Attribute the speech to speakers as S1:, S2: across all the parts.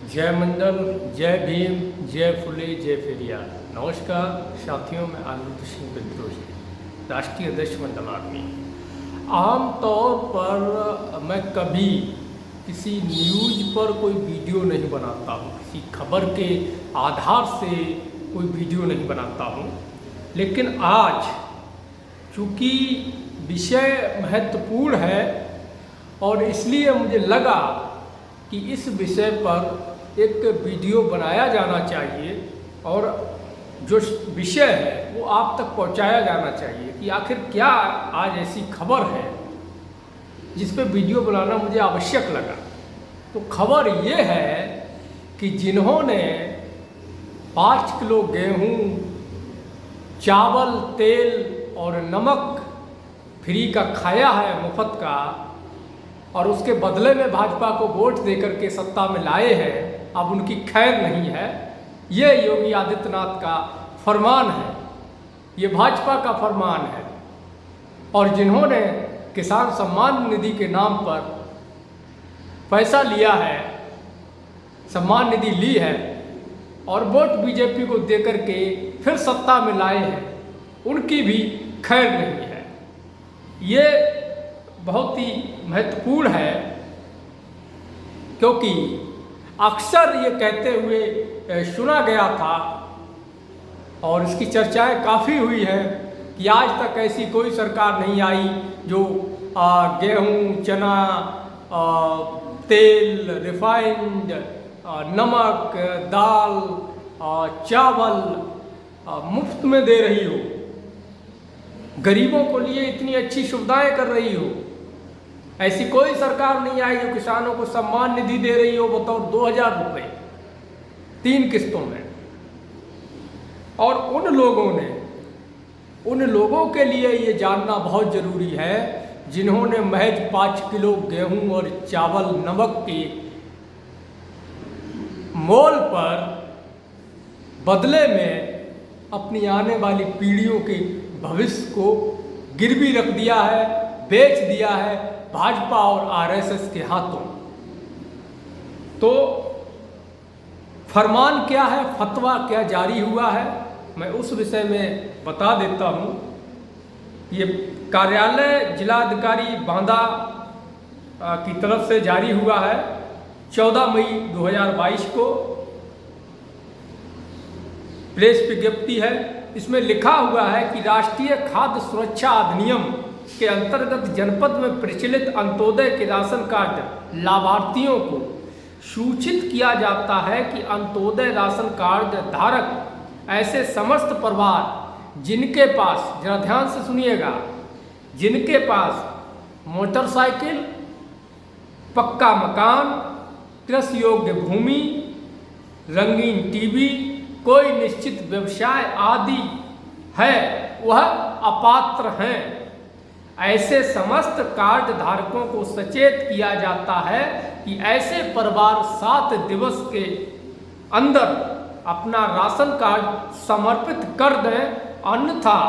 S1: जय मंडल, जय भीम, जय फुले, जय पेरियार। नमस्कार साथियों, मैं आनंद सिंह विद्रोही, राष्ट्रीय अध्यक्ष मंडल आर्मी। आमतौर पर मैं कभी किसी न्यूज़ पर कोई वीडियो नहीं बनाता हूँ, किसी खबर के आधार से कोई वीडियो नहीं बनाता हूँ। लेकिन आज चूँकि विषय महत्वपूर्ण है और इसलिए मुझे लगा कि इस विषय पर एक वीडियो बनाया जाना चाहिए और जो विषय है वो आप तक पहुंचाया जाना चाहिए कि आखिर क्या आज ऐसी खबर है जिस पे वीडियो बनाना मुझे आवश्यक लगा। तो खबर ये है कि जिन्होंने 5 किलो गेहूं, चावल, तेल और नमक फ्री का खाया है, मुफ्त का, और उसके बदले में भाजपा को वोट देकर के सत्ता में लाए हैं, अब उनकी खैर नहीं है। ये योगी आदित्यनाथ का फरमान है, ये भाजपा का फरमान है। और जिन्होंने किसान सम्मान निधि के नाम पर पैसा लिया है, सम्मान निधि ली है और वोट बीजेपी को देकर के फिर सत्ता में लाए हैं, उनकी भी खैर नहीं है। ये बहुत ही महत्वपूर्ण है, क्योंकि अक्सर ये कहते हुए सुना गया था और इसकी चर्चाएं काफ़ी हुई हैं कि आज तक ऐसी कोई सरकार नहीं आई जो गेहूं, चना, तेल, रिफाइंड, नमक, दाल, चावल मुफ्त में दे रही हो, गरीबों को लिए इतनी अच्छी सुविधाएं कर रही हो। ऐसी कोई सरकार नहीं आई जो किसानों को सम्मान निधि दे रही हो बतौर 2000 रुपये 3 किस्तों में। और उन लोगों के लिए ये जानना बहुत ज़रूरी है जिन्होंने महज 5 किलो गेहूं और चावल, नमक के मोल पर बदले में अपनी आने वाली पीढ़ियों के भविष्य को गिरवी रख दिया है, बेच दिया है भाजपा और आरएसएस के हाथों। तो फरमान क्या है, फतवा क्या जारी हुआ है, मैं उस विषय में बता देता हूँ। ये कार्यालय जिलाधिकारी बांदा की तरफ से जारी हुआ है 14 मई 2022 को। प्रेस विज्ञप्ति है, इसमें लिखा हुआ है कि राष्ट्रीय खाद्य सुरक्षा अधिनियम के अंतर्गत जनपद में प्रचलित अंत्योदय के राशन कार्ड लाभार्थियों को सूचित किया जाता है कि अंत्योदय राशन कार्ड धारक ऐसे समस्त परिवार जिनके पास, जरा ध्यान से सुनिएगा, जिनके पास मोटरसाइकिल, पक्का मकान, कृषि योग्य भूमि, रंगीन टीवी, कोई निश्चित व्यवसाय आदि है, वह अपात्र हैं। ऐसे समस्त कार्ड धारकों को सचेत किया जाता है कि ऐसे परिवार 7 दिवस के अंदर अपना राशन कार्ड समर्पित कर दें, अन्यथा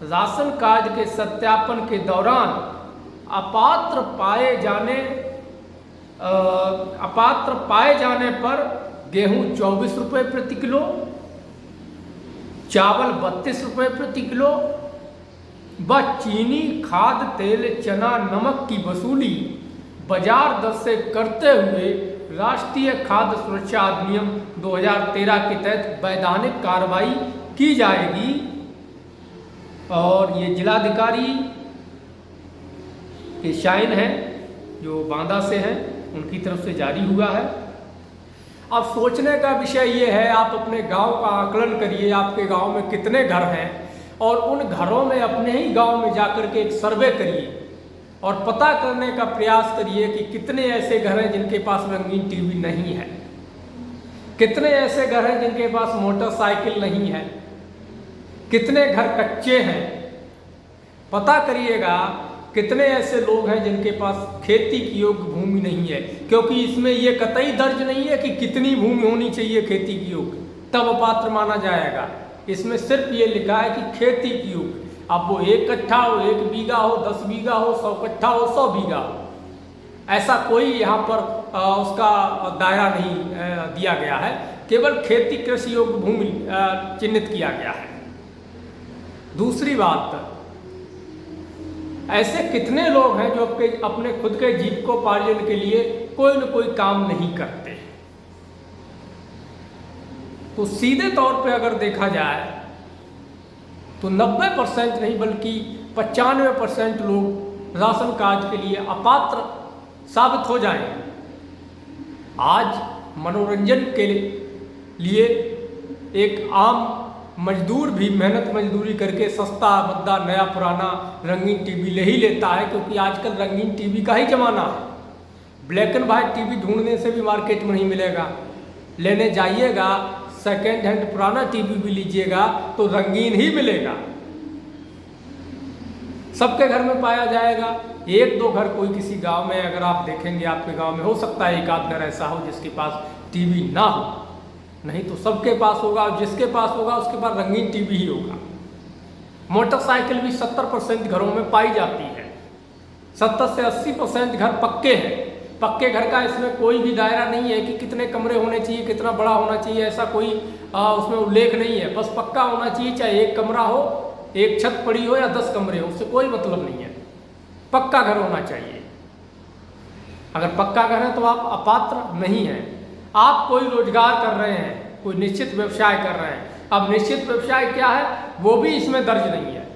S1: राशन कार्ड के सत्यापन के दौरान अपात्र पाए जाने पर गेहूं 24 रुपये प्रति किलो, चावल 32 रुपये प्रति किलो व चीनी, खाद, तेल, चना, नमक की वसूली बाजार दर से करते हुए राष्ट्रीय खाद्य सुरक्षा अधिनियम 2013 के तहत वैधानिक कार्रवाई की जाएगी। और ये जिलाधिकारी के साइन हैं जो बांदा से हैं, उनकी तरफ से जारी हुआ है। अब सोचने का विषय ये है, आप अपने गांव का आकलन करिए, आपके गांव में कितने घर हैं और उन घरों में अपने ही गांव में जाकर के एक सर्वे करिए और पता करने का प्रयास करिए कि कितने ऐसे घर हैं जिनके पास रंगीन टीवी नहीं है, कितने ऐसे घर हैं जिनके पास मोटरसाइकिल नहीं है, कितने घर कच्चे हैं। पता करिएगा कितने ऐसे लोग हैं जिनके पास खेती की योग्य भूमि नहीं है, क्योंकि इसमें यह कतई दर्ज नहीं है कि कितनी भूमि होनी चाहिए खेती की योग्य तब अपात्र माना जाएगा। इसमें सिर्फ ये लिखा है कि खेती की योग्य। अब वो 1 कट्ठा हो, 1 बीघा हो, 10 बीघा हो, 100 कट्ठा हो, 100 बीघा हो, ऐसा कोई यहाँ पर उसका दायरा नहीं दिया गया है। केवल खेती कृषि योग्य भूमि चिन्हित किया गया है। दूसरी बात, ऐसे कितने लोग हैं जो अपने खुद के जीविकोपार्जन के लिए कोई न कोई काम नहीं करते। तो सीधे तौर पे अगर देखा जाए तो 90% नहीं बल्कि 95% लोग राशन कार्ड के लिए अपात्र साबित हो जाएंगे। आज मनोरंजन के लिए एक आम मजदूर भी मेहनत मजदूरी करके सस्ता मद्दा नया पुराना रंगीन टीवी ले ही लेता है, क्योंकि आजकल रंगीन टीवी का ही ज़माना है। ब्लैक एंड वाइट टीवी ढूंढने से भी मार्केट में नहीं मिलेगा। लेने जाइएगा सेकेंड हैंड पुराना टीवी भी लीजिएगा तो रंगीन ही मिलेगा। सबके घर में पाया जाएगा। एक दो घर कोई किसी गांव में अगर आप देखेंगे, आपके गांव में हो सकता है एक आध घर ऐसा हो जिसके पास टीवी ना हो, नहीं तो सबके पास होगा। और जिसके पास होगा उसके पास रंगीन टीवी ही होगा। मोटरसाइकिल भी 70% घरों में पाई जाती है। 70 से 80% घर पक्के हैं। पक्के घर का इसमें कोई भी दायरा नहीं है कि कितने कमरे होने चाहिए, कितना बड़ा होना चाहिए, ऐसा कोई उसमें उल्लेख नहीं है। बस पक्का होना चाहिए, चाहे एक कमरा हो, एक छत पड़ी हो या 10 कमरे हो, उससे कोई मतलब नहीं है। पक्का घर होना चाहिए। अगर पक्का घर है तो आप अपात्र नहीं हैं। आप कोई रोजगार कर रहे हैं, कोई निश्चित व्यवसाय कर रहे हैं। अब निश्चित व्यवसाय क्या है वो भी इसमें दर्ज नहीं है।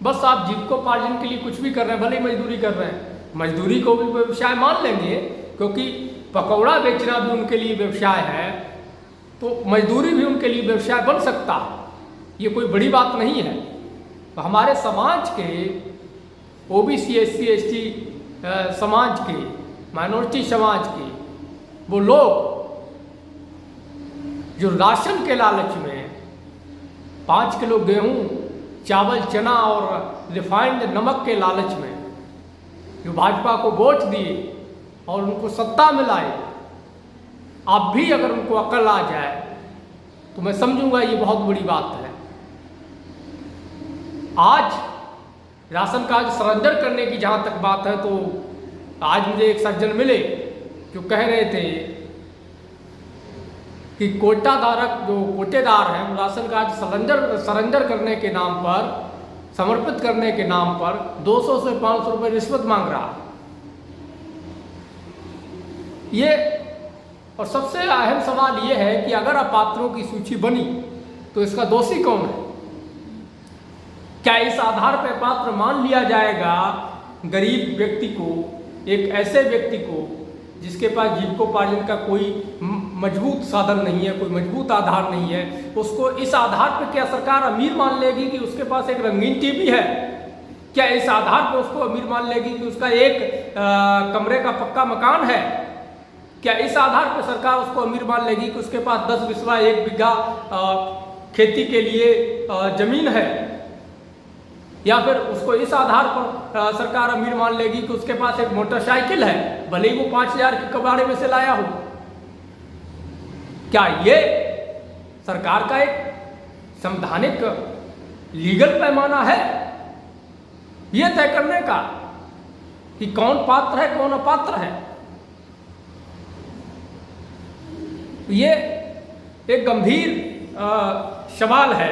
S1: बस आप जीविकोपार्जन के लिए कुछ भी कर रहे हैं, भले ही मजदूरी कर रहे हैं, मजदूरी को भी व्यवसाय मान लेंगे, क्योंकि पकौड़ा बेचना भी उनके लिए व्यवसाय है, तो मजदूरी भी उनके लिए व्यवसाय बन सकता है। ये कोई बड़ी बात नहीं है। तो हमारे समाज के ओबीसी SC ST समाज के, माइनॉरिटी समाज के वो लोग जो राशन के लालच में 5 किलो गेहूं, चावल, चना और रिफाइंड नमक के लालच में जो भाजपा को वोट दिए और उनको सत्ता में लाए, अब भी अगर उनको अकल आ जाए तो मैं समझूंगा ये बहुत बड़ी बात है। आज राशन कार्ड सरेंडर करने की जहाँ तक बात है, तो आज मुझे एक सज्जन मिले जो कह रहे थे कि कोटाधारक जो कोटेदार हैं राशन कार्ड सरेंडर करने के नाम पर, समर्पित करने के नाम पर 200 से 500 रुपये रिश्वत मांग रहा है। ये और सबसे अहम सवाल ये है कि अगर अपात्रों की सूची बनी तो इसका दोषी कौन है? क्या इस आधार पर पात्र मान लिया जाएगा गरीब व्यक्ति को, एक ऐसे व्यक्ति को जिसके पास जीविकोपार्जन का कोई मजबूत साधन नहीं है, कोई मजबूत आधार नहीं है, उसको इस आधार पर क्या सरकार अमीर मान लेगी कि उसके पास एक रंगीन टीवी है? क्या इस आधार पर उसको अमीर मान लेगी कि उसका एक कमरे का पक्का मकान है? क्या इस आधार पर सरकार उसको अमीर मान लेगी कि उसके पास 10 बिस्वा 1 बीघा खेती के लिए जमीन है? या फिर उसको इस आधार पर सरकार अमीर मान लेगी कि उसके पास एक मोटरसाइकिल है, भले ही वो 5000 के कबाड़े में से लाया हो? क्या ये सरकार का एक संवैधानिक लीगल पैमाना है ये तय करने का कि कौन पात्र है कौन अपात्र है? ये एक गंभीर सवाल है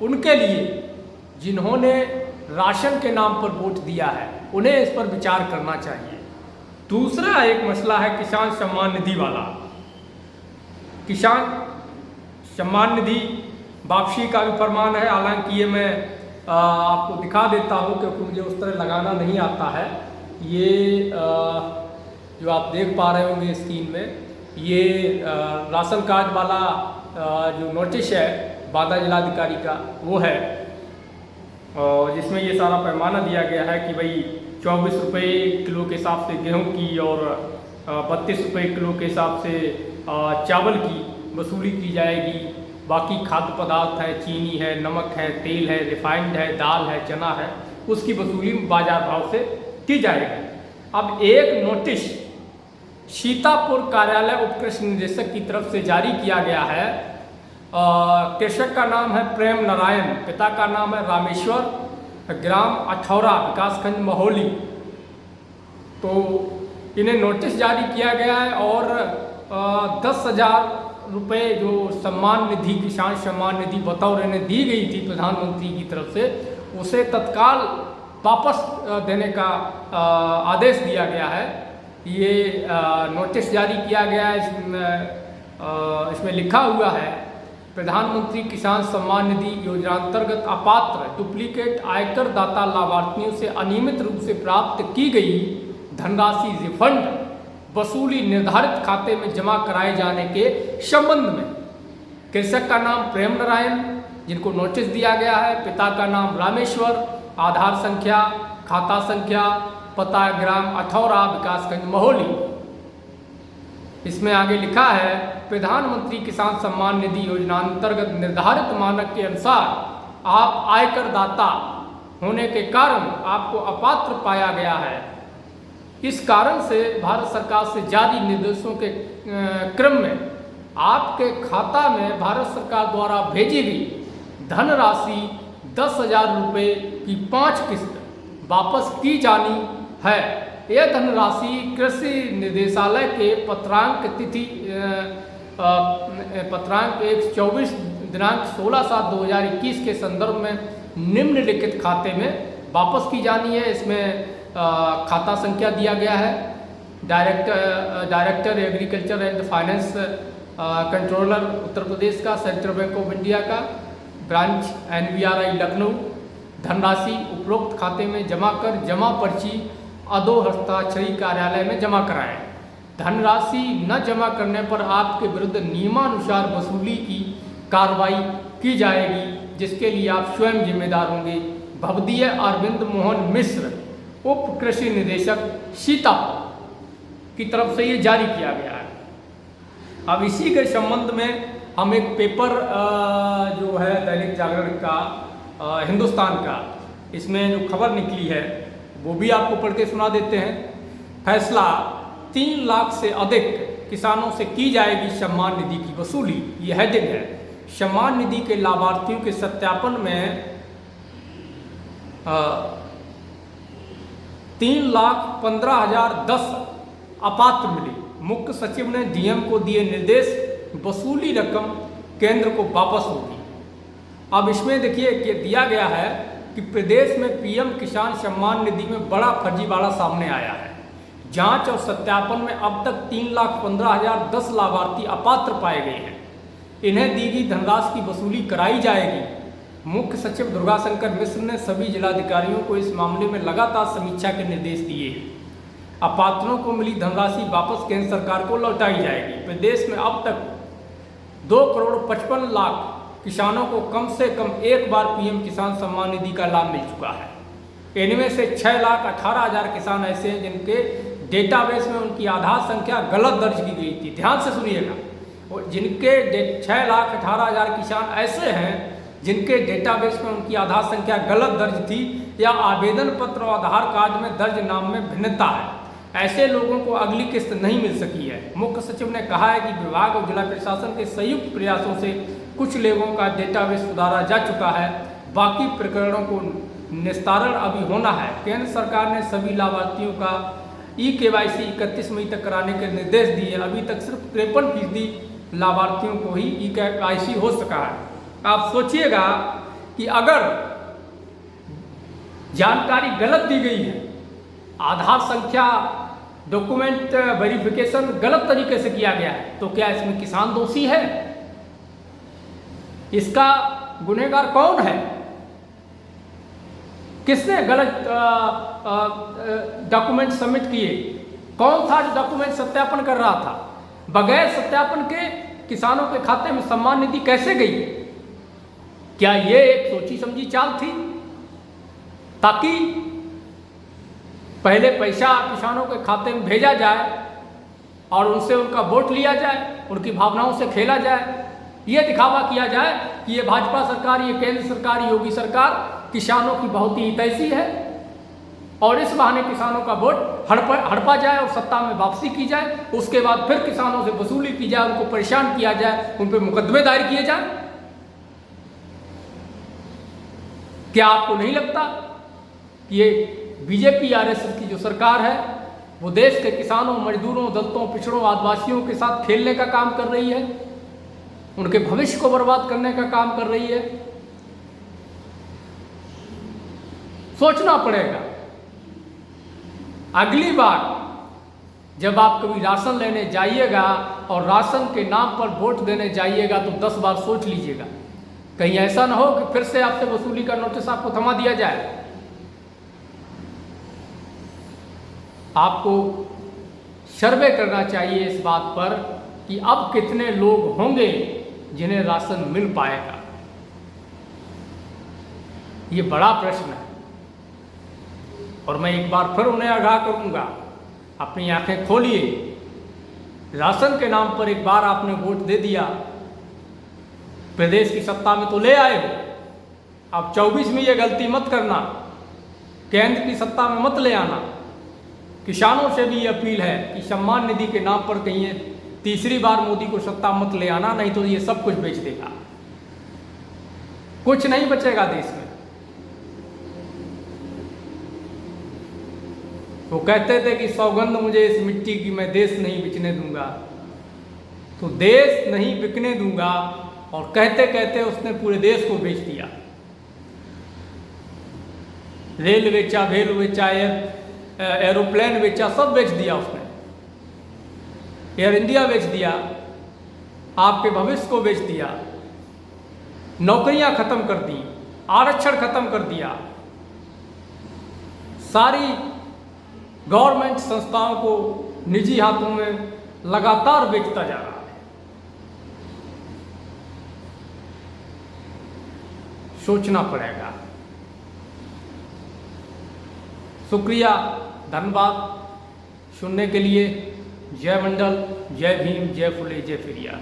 S1: उनके लिए जिन्होंने राशन के नाम पर वोट दिया है, उन्हें इस पर विचार करना चाहिए। दूसरा एक मसला है किसान सम्मान निधि वाला। किसान सम्मान निधि वापसी का भी फरमान है, हालांकि ये मैं आपको दिखा देता हूँ क्योंकि मुझे उस तरह लगाना नहीं आता है। ये जो आप देख पा रहे होंगे स्क्रीन में, ये राशन कार्ड वाला जो नोटिस है बांदा जिलाधिकारी का वो है, और जिसमें ये सारा पैमाना दिया गया है कि भाई 24 रुपये किलो के हिसाब से गेहूं की और 32 रुपये किलो के हिसाब से चावल की वसूली की जाएगी। बाकी खाद्य पदार्थ है, चीनी है, नमक है, तेल है, रिफाइंड है, दाल है, चना है, उसकी वसूली बाजार भाव से की जाएगी। अब एक नोटिस सीतापुर कार्यालय उत्कृष्ट निदेशक की तरफ से जारी किया गया है। कृषक का नाम है प्रेम नारायण, पिता का नाम है रामेश्वर, ग्राम अठौरा, विकासखंड महोली। तो इन्हें नोटिस जारी किया गया है और 10,000 रुपये जो सम्मान निधि, किसान सम्मान निधि बतौर इन्हें दी गई थी प्रधानमंत्री की तरफ से, उसे तत्काल वापस देने का आदेश दिया गया है। ये नोटिस जारी किया गया है। इसमें लिखा हुआ है, प्रधानमंत्री किसान सम्मान निधि योजना अंतर्गत अपात्र डुप्लीकेट आयकर दाता लाभार्थियों से अनियमित रूप से प्राप्त की गई धनराशि रिफंड वसूली निर्धारित खाते में जमा कराए जाने के संबंध में कृषक का नाम प्रेम नारायण, जिनको नोटिस दिया गया है, पिता का नाम रामेश्वर, आधार संख्या, खाता संख्या, पता ग्राम अठौरा, विकासगंज महोली। इसमें आगे लिखा है, प्रधानमंत्री किसान सम्मान निधि योजना अंतर्गत निर्धारित मानक के अनुसार आप आयकर दाता होने के कारण आपको अपात्र पाया गया है। इस कारण से भारत सरकार से जारी निर्देशों के क्रम में आपके खाता में भारत सरकार द्वारा भेजी गई धनराशि 10,000 रुपये की 5 किस्त वापस की जानी है। यह धनराशि कृषि निदेशालय के पत्रांक तिथि पत्रांक 124 दिनांक 16/7/2021 के संदर्भ में निम्नलिखित खाते में वापस की जानी है। इसमें खाता संख्या दिया गया है, director agriculture and finance controller Uttar Pradesh का, सेंट्रल बैंक ऑफ इंडिया का, ब्रांच NVRI लखनऊ। धनराशि उपरोक्त खाते में जमा कर जमा पर्ची अदो हस्ताक्षरी कार्यालय में जमा कराएं। धनराशि न जमा करने पर आपके विरुद्ध नियमानुसार वसूली की कार्रवाई की जाएगी, जिसके लिए आप स्वयं जिम्मेदार होंगे। भवदीय अरविंद मोहन मिश्र, उप कृषि निदेशक सीतापुर की तरफ से ये जारी किया गया है। अब इसी के संबंध में हम एक पेपर जो है दैनिक जागरण का, हिंदुस्तान का, इसमें जो खबर निकली है वो भी आपको पढ़ के सुना देते हैं। फैसला, 3 लाख से अधिक किसानों से की जाएगी सम्मान निधि की वसूली, ये हेडिंग है। सम्मान निधि के लाभार्थियों के सत्यापन में 3,15,010 अपात्र मिले। मुख्य सचिव ने DM को दिए निर्देश, वसूली रकम केंद्र को वापस होगी। अब इसमें देखिए कि दिया गया है कि प्रदेश में PM किसान सम्मान निधि में बड़ा फर्जीवाड़ा सामने आया है। जांच और सत्यापन में अब तक 3,15,010 लाभार्थी अपात्र पाए गए हैं। इन्हें दी गई धनराशि की वसूली कराई जाएगी। मुख्य सचिव दुर्गाशंकर मिश्र ने सभी जिलाधिकारियों को इस मामले में लगातार समीक्षा के निर्देश दिए हैं। अपात्रों को मिली धनराशि वापस केंद्र सरकार को लौटाई जाएगी। प्रदेश में अब तक 2,55,00,000 किसानों को कम से कम एक बार PM किसान सम्मान निधि का लाभ मिल चुका है। इनमें से 6,18,000 किसान ऐसे हैं जिनके डेटाबेस में उनकी आधार संख्या गलत दर्ज की गई थी। ध्यान से सुनिएगा, और जिनके 6,18,000 किसान ऐसे हैं जिनके डेटाबेस में उनकी आधार संख्या गलत दर्ज थी या आवेदन पत्र और आधार कार्ड में दर्ज नाम में भिन्नता है। ऐसे लोगों को अगली किस्त नहीं मिल सकी है। मुख्य सचिव ने कहा है कि विभाग और जिला प्रशासन के संयुक्त प्रयासों से कुछ लोगों का डेटाबेस सुधारा जा चुका है। बाकी प्रकरणों को निस्तारण अभी होना है। केंद्र सरकार ने सभी लाभार्थियों का eKYC 31 मई तक कराने के निर्देश दिए। अभी तक सिर्फ 53% लाभार्थियों को ही eKYC हो सका है। आप सोचिएगा कि अगर जानकारी गलत दी गई है, आधार संख्या, डॉक्यूमेंट वेरिफिकेशन गलत तरीके से किया गया है, तो क्या इसमें किसान दोषी है? इसका गुनहगार कौन है? किसने गलत डॉक्यूमेंट सबमिट किए? कौन था जो डॉक्यूमेंट सत्यापन कर रहा था? बगैर सत्यापन के किसानों के खाते में सम्मान निधि कैसे गई? क्या ये एक सोची समझी चाल थी ताकि पहले पैसा किसानों के खाते में भेजा जाए और उनसे उनका वोट लिया जाए, उनकी भावनाओं से खेला जाए, ये दिखावा किया जाए कि ये भाजपा सरकार, ये केंद्र सरकार, योगी सरकार किसानों की बहुत ही हितैषी है, और इस बहाने किसानों का वोट हड़पा जाए और सत्ता में वापसी की जाए। उसके बाद फिर किसानों से वसूली की जाए, उनको परेशान किया जाए, उन पर मुकदमे दायर किए जाए। क्या आपको नहीं लगता कि ये BJP RSS की जो सरकार है, वो देश के किसानों, मजदूरों, दलितों, पिछड़ों, आदिवासियों के साथ खेलने का काम कर रही है, उनके भविष्य को बर्बाद करने का काम कर रही है। सोचना पड़ेगा। अगली बार जब आप कभी राशन लेने जाइएगा और राशन के नाम पर वोट देने जाइएगा तो 10 बार सोच लीजिएगा, कहीं ऐसा ना हो कि फिर से आपसे वसूली का नोटिस आपको थमा दिया जाए। आपको सर्वे करना चाहिए इस बात पर कि अब कितने लोग होंगे जिन्हें राशन मिल पाएगा। ये बड़ा प्रश्न है और मैं एक बार फिर उन्हें आगाह करूंगा, अपनी आंखें खोलिए। राशन के नाम पर एक बार आपने वोट दे दिया, प्रदेश की सत्ता में तो ले आए हो, अब 24 में ये गलती मत करना, केंद्र की सत्ता में मत ले आना। किसानों से भी ये अपील है कि सम्मान निधि के नाम पर कहीं तीसरी बार मोदी को सत्ता मत ले आना, नहीं तो ये सब कुछ बेच देगा, कुछ नहीं बचेगा देश में। वो कहते थे कि सौगंध मुझे इस मिट्टी की, मैं देश नहीं बिकने दूंगा, तो देश नहीं बिकने दूंगा, और कहते कहते उसने पूरे देश को बेच दिया। रेल बेचा, भेल बेचा, एरोप्लेन बेचा, सब बेच दिया उसने। एयर इंडिया बेच दिया, आपके भविष्य को बेच दिया, नौकरियां खत्म कर दी, आरक्षण खत्म कर दिया, सारी गवर्नमेंट संस्थाओं को निजी हाथों में लगातार बेचता जा रहा है। सोचना पड़ेगा। शुक्रिया, धन्यवाद सुनने के लिए। जय मंडल, जय भीम, जय फुले, जय फिरिया।